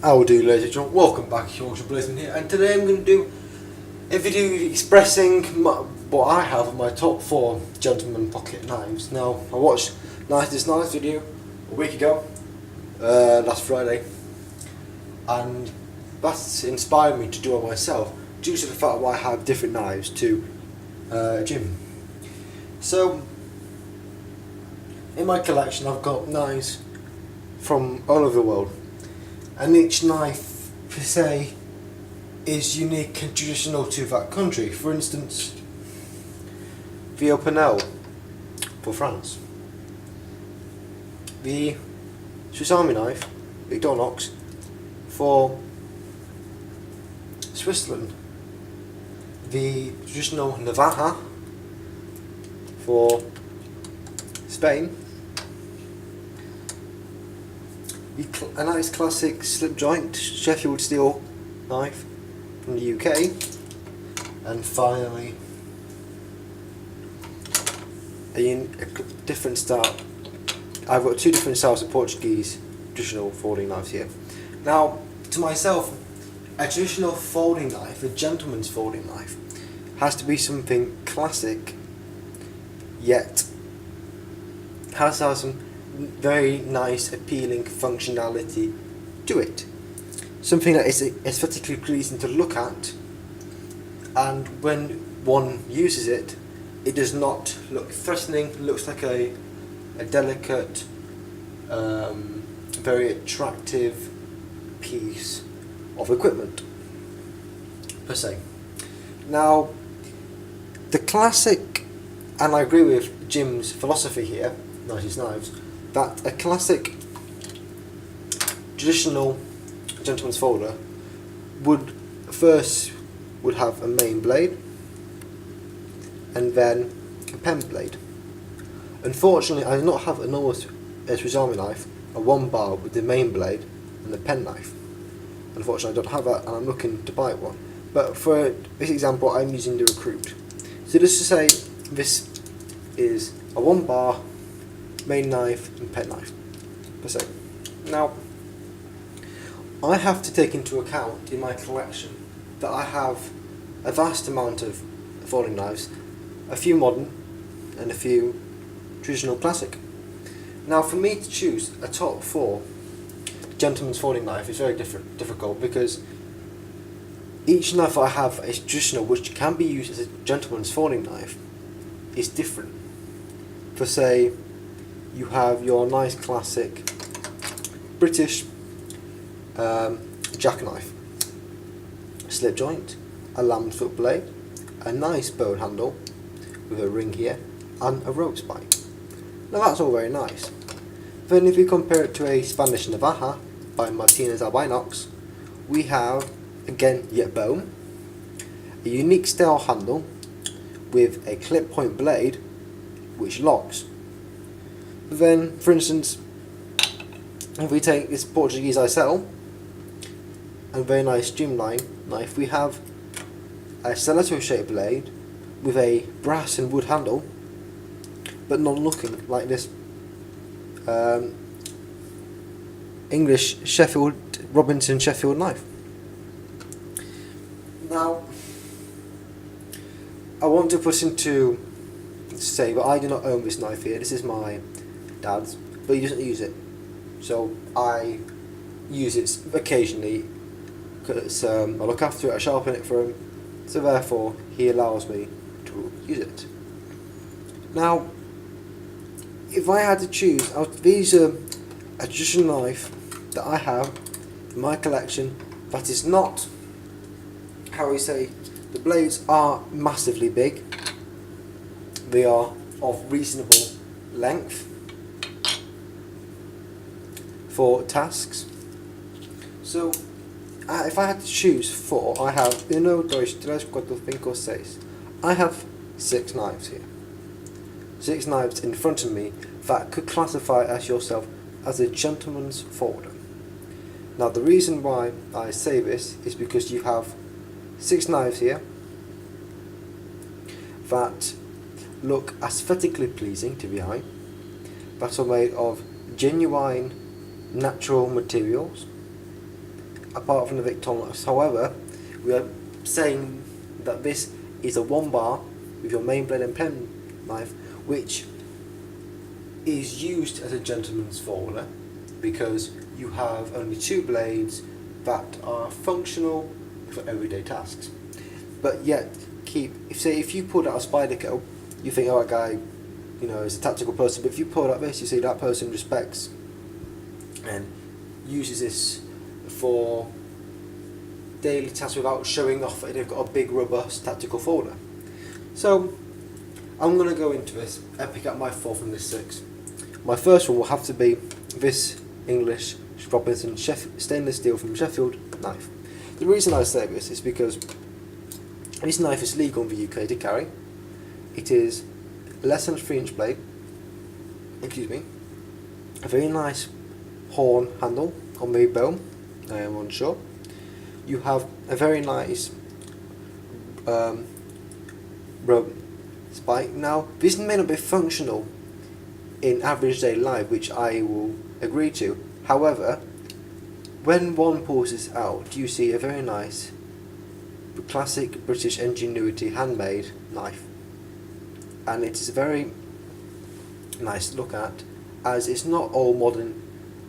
How do, ladies and gentlemen? Welcome back, Yorkshire Blazeman here, and today I'm going to do a video expressing what I have in my top 4 gentleman pocket knives. Now, I watched this nice video a week ago, last Friday, and that's inspired me to do it myself, due to the fact that I have different knives to Jim. So, in my collection I've got knives from all over the world. And each knife, per se, is unique and traditional to that country. For instance, the Opinel for France, the Swiss Army knife, Victorinox, for Switzerland, the traditional Navaja for Spain, a nice classic slip joint Sheffield steel knife from the UK, and finally a different style. I've got 2 different styles of Portuguese traditional folding knives here. Now, to myself, a traditional folding knife, a gentleman's folding knife, has to be something classic, yet has to have some very nice, appealing functionality to it. Something that is aesthetically pleasing to look at, and when one uses it, it does not look threatening. It looks like a delicate, very attractive piece of equipment, per se. Now, the classic, and I agree with Jim's philosophy here, Nicest Knives, that a classic traditional gentleman's folder would have a main blade and then a pen blade. Unfortunately, I do not have a normal Swiss Army knife, a 1 bar with the main blade and the pen knife. Unfortunately, I don't have that, and I'm looking to buy one. But for this example, I'm using the Recruit. So just to say, this is a 1 bar main knife and pen knife, per se. Now, I have to take into account in my collection that I have a vast amount of folding knives, a few modern and a few traditional classic. Now, for me to choose a top 4 gentleman's folding knife is very difficult, because each knife I have is traditional, which can be used as a gentleman's folding knife, is different. For say, you have your nice classic British jackknife, slip joint, a lamb's foot blade, a nice bone handle with a ring here, and a rope spike. Now that's all very nice. Then if you compare it to a Spanish Navaja by Martinez Albinox, we have, again, yet bone, a unique style handle with a clip point blade which locks. Then, for instance, if we take this Portuguese Isel, a very nice streamline knife, we have a stiletto shaped blade with a brass and wood handle, but not looking like this English Robinson Sheffield knife. Now, I want to put into say, but I do not own this knife here. This is my dad's, but he doesn't use it, so I use it occasionally, because I look after it, I sharpen it for him, so therefore he allows me to use it. Now, if I had to choose, these are a traditional knife that I have in my collection that is not, how we say, the blades are massively big, they are of reasonable length for tasks. So, if I had to choose 4, I have 1, 2, 3, 4, 5, 6. I have 6 knives here. 6 knives in front of me that could classify as yourself as a gentleman's folder. Now, the reason why I say this is because you have 6 knives here that look aesthetically pleasing to the eye, that are made of genuine natural materials, apart from the Victorinox. However, we are saying that this is a 1 bar with your main blade and pen knife, which is used as a gentleman's folder because you have only 2 blades that are functional for everyday tasks. But yet, if you pulled out a Spyderco, you think, oh, that guy, is a tactical person. But if you pull out this, you see that person respects and uses this for daily tasks without showing off that they've got a big, robust tactical folder. So, I'm going to go into this and pick out my 4 from this 6. My first one will have to be this English Robinson stainless steel from Sheffield knife. The reason I say this is because this knife is legal in the UK to carry. It is less than a 3-inch blade, a very nice horn handle on the bone, I am unsure. You have a very nice rub spike. Now, this may not be functional in average day life, which I will agree to. However, when one pulls this out, you see a very nice classic British ingenuity handmade knife, and it is very nice to look at, as it's not all modern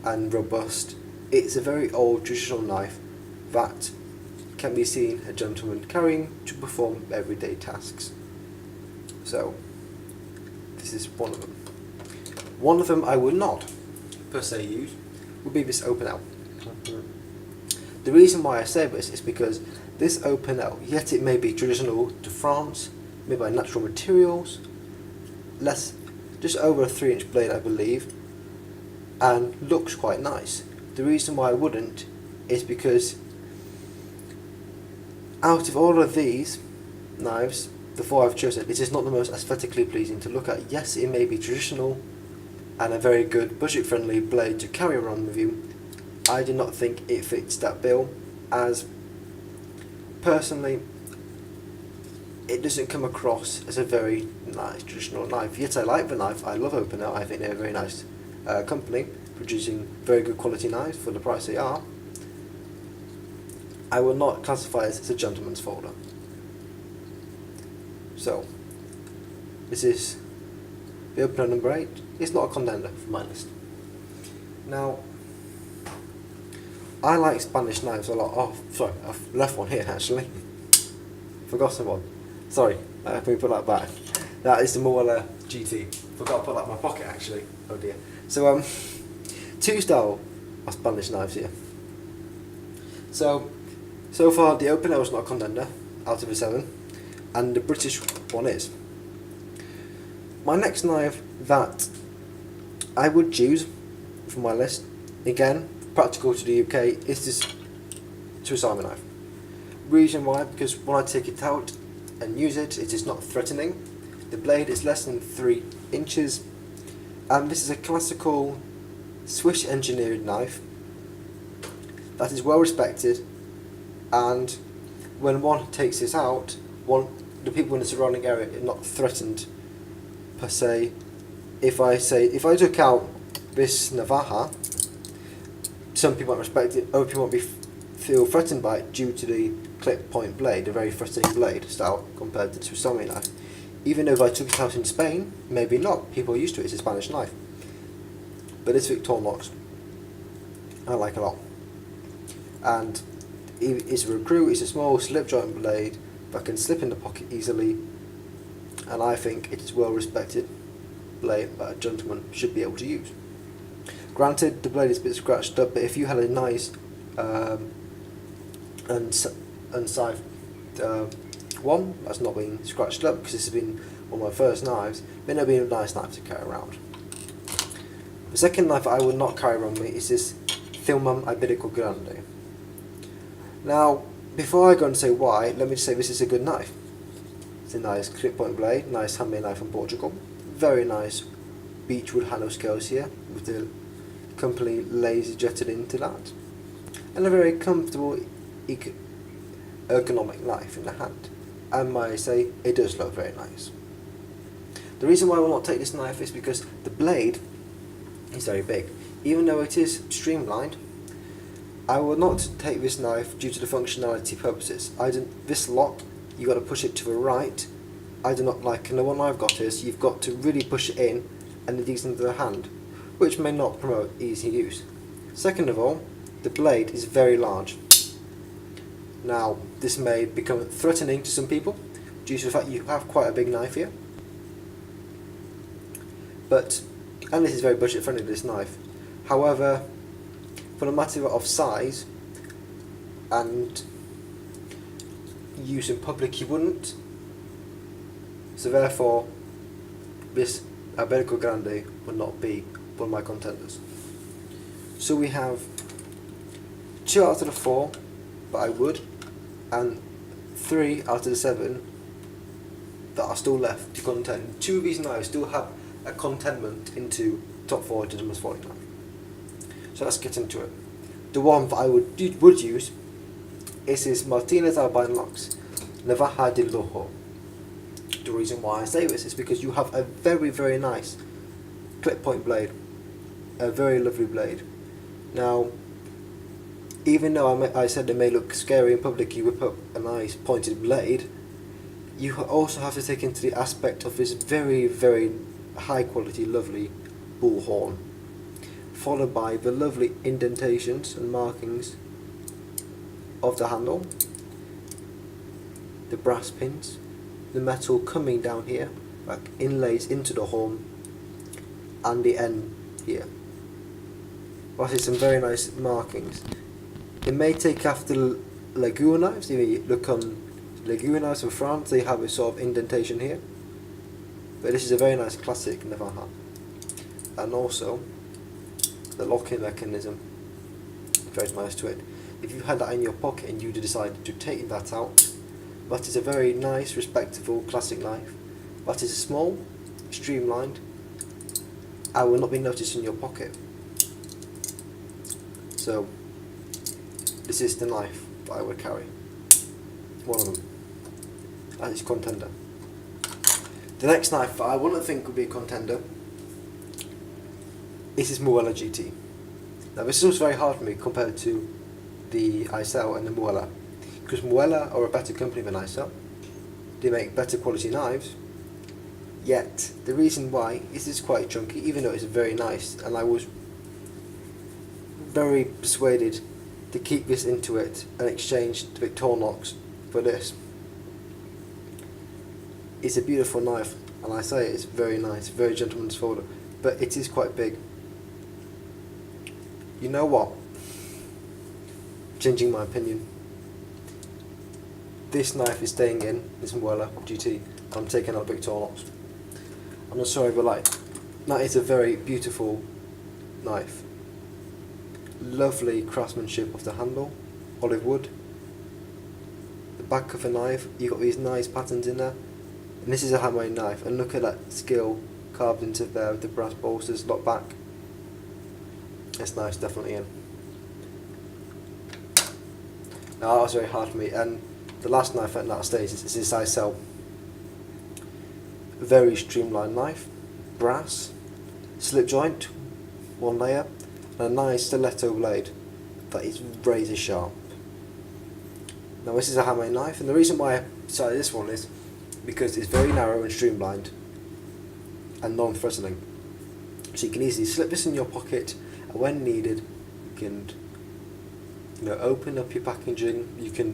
and robust. It's a very old traditional knife that can be seen a gentleman carrying to perform everyday tasks. So this is one of them. One of them I would not per se use would be this Opinel. The reason why I say this is because this Opinel, yet it may be traditional to France, made by natural materials, just over a 3-inch blade I believe, and looks quite nice. The reason why I wouldn't is because out of all of these knives, the 4 I've chosen, it is not the most aesthetically pleasing to look at. Yes, it may be traditional and a very good budget friendly blade to carry around with you. I do not think it fits that bill, as personally it doesn't come across as a very nice traditional knife. Yet I like the knife, I love Opinel, I think they're a very nice company, producing very good quality knives for the price they are. I will not classify it as a gentleman's folder. So, this is the Opinel number 8. It's not a contender for my list. Now, I like Spanish knives a lot. Oh, sorry, I've left one here actually. Forgotten one. Sorry, let me put that back. That is the Moeller GT. Forgot to put that in my pocket actually. Oh dear. So 2 style of Spanish knives here. So far the Opinel is not a contender out of the 7, and the British one is. My next knife that I would choose from my list, again practical to the UK, is this Swiss Army knife. Reason why? Because when I take it out and use it, it is not threatening. The blade is less than 3 inches, and this is a classical Swiss engineered knife that is well respected, and when one takes this out, the people in the surrounding area are not threatened per se. If I took out this Navaja, some people might respect it, other people won't feel threatened by it due to the clip point blade, a very frustrating blade style compared to the Swiss Army knife. Even though if I took it out in Spain, maybe not, people are used to it, it's a Spanish knife. But this Victorinox, I like a lot. And it's a recruit, it's a small slip joint blade that can slip in the pocket easily, and I think it is well respected blade that a gentleman should be able to use. Granted, the blade is a bit scratched up, but if you had a nice unscythed one that's not been scratched up, because this has been one of my first knives, then it'll be a nice knife to carry around. The second knife I would not carry around with me is this Thilmann Iberico Grande. Now, before I go and say why, let me just say this is a good knife. It's a nice clip point blade, nice handmade knife from Portugal. Very nice beechwood handle scales here, with the company laser jetted into that. And a very comfortable, ergonomic knife in the hand. And might I say, it does look very nice. The reason why I will not take this knife is because the blade is very big. Even though it is streamlined, I will not take this knife due to the functionality purposes. This lock, you got to push it to the right. I do not like, and the one I've got is you've got to really push it in and it digs into the hand, which may not promote easy use. Second of all, the blade is very large. Now, this may become threatening to some people due to the fact you have quite a big knife here. And this is very budget friendly, this knife. However, for a matter of size and use in public, you wouldn't. So therefore, this Alberico Grande will not be one of my contenders. So we have 2 out of the 4 that I would, and 3 out of the 7 that are still left to contend. 2 of these knives still have a contendment into top 4 Gentleman's Folding Knife. So let's get into it. The one that I would use is this Martinez Albinox Navaja de Lujo. The reason why I say this is because you have a very, very nice clip point blade, a very lovely blade. Now, even though I said it may look scary in public, you whip up a nice pointed blade, you also have to take into the aspect of this very, very high quality, lovely bull horn, followed by the lovely indentations and markings of the handle, the brass pins, the metal coming down here, like inlays into the horn, and the end here. Well, I see some very nice markings. It may take after Laguerre knives. If you look on Laguerre knives from France, they have a sort of indentation here. But this is a very nice classic Navaja. And also, the locking mechanism, very nice to it. If you had that in your pocket and you decided to take that out, that is a very nice, respectable, classic knife. That is small, streamlined, and will not be noticed in your pocket. So, this is the knife that I would carry. One of them. And it's contender. The next knife that I wouldn't think would be a contender is this Muela GT. Now this is very hard for me compared to the Aicel and the Muela, because Muela are a better company than Aicel. They make better quality knives, yet the reason why is it's quite chunky, even though it's very nice, and I was very persuaded to keep this into it and exchange the Victorinox for this. It's a beautiful knife, and I say it's very nice, very gentleman's folder, but it is quite big. You know what? Changing my opinion. This knife is staying in, this Muela GT. I'm taking out Victorinox. I'm not sorry, but that is a very beautiful knife. Lovely craftsmanship of the handle, olive wood. The back of the knife, you've got these nice patterns in there. And this is a handmade knife, and look at that skill carved into there with the brass bolsters locked back. It's nice, definitely in. Now that was very hard for me, and the last knife at that stage is this Aicel. Very streamlined knife, brass, slip joint, 1 layer, and a nice stiletto blade that is razor sharp. Now this is a handmade knife, and the reason why I decided this one is because it's very narrow and streamlined and non-threatening. So you can easily slip this in your pocket, and when needed you can open up your packaging, you can,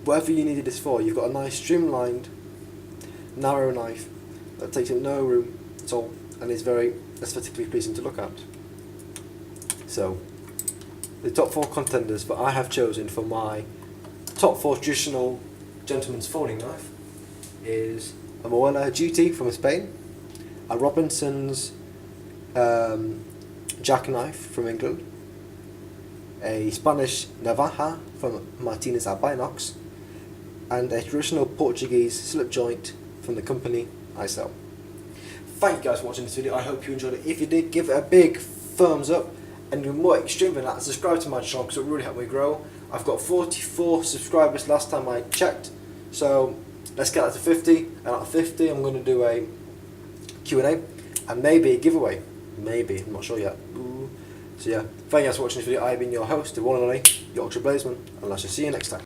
whatever you needed this for, you've got a nice streamlined narrow knife that takes up no room at all and is very aesthetically pleasing to look at. So the top 4 contenders that I have chosen for my top 4 traditional gentleman's folding knife is a Muela GT from Spain, a Robinson's jackknife from England, a Spanish Navaja from Martinez Albinox, and a traditional Portuguese slip joint from the company Aicel. Thank you guys for watching this video. I hope you enjoyed it. If you did, give it a big thumbs up, and you're more extreme than that, subscribe to my channel because it will really help me grow. I've got 44 subscribers last time I checked, so let's get that to 50, and at 50 I'm going to do a Q&A and maybe a giveaway. Maybe, I'm not sure yet. Ooh. So yeah, thank you guys for watching this video. I've been your host, the one and only Yorkshire Bladesman, and I'll see you next time.